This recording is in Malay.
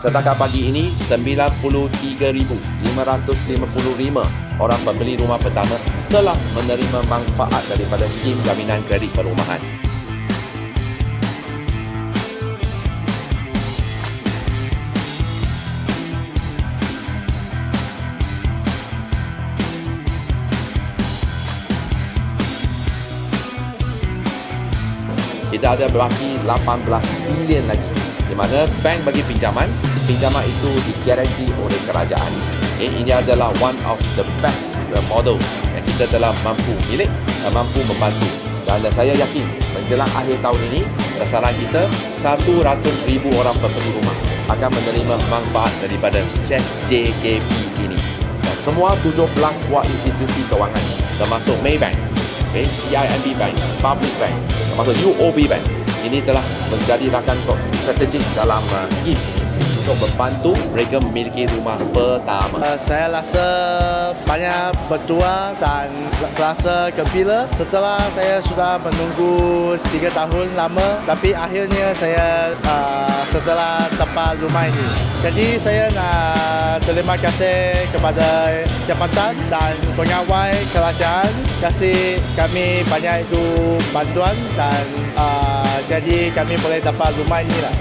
Setakat pagi ini, 93,555 orang pembeli rumah pertama telah menerima manfaat daripada skim jaminan kredit perumahan. Kita ada beraki 18 bilion lagi, di mana bank bagi pinjaman itu digaranti oleh kerajaan. Ini adalah one of the best model yang kita telah mampu milik dan mampu membantu. Dan saya yakin menjelang akhir tahun ini, sasaran kita 100,000 orang pembeli rumah akan menerima manfaat daripada SJKP ini. Dan semua 17 buah institusi kewangan termasuk Maybank, CIMB Bank, Public Bank, termasuk UOB Bank, ini telah menjadi rakan strategik dalam skim untuk membantu mereka memiliki rumah pertama. Saya rasa banyak bertuah dan rasa gembira setelah saya sudah menunggu 3 tahun lama, tapi akhirnya saya setelah dapat rumah ini. Jadi saya nak terima kasih kepada jabatan dan pengawal kerajaan kasih kami banyak itu bantuan dan jadi kami boleh dapat rumah ini lah.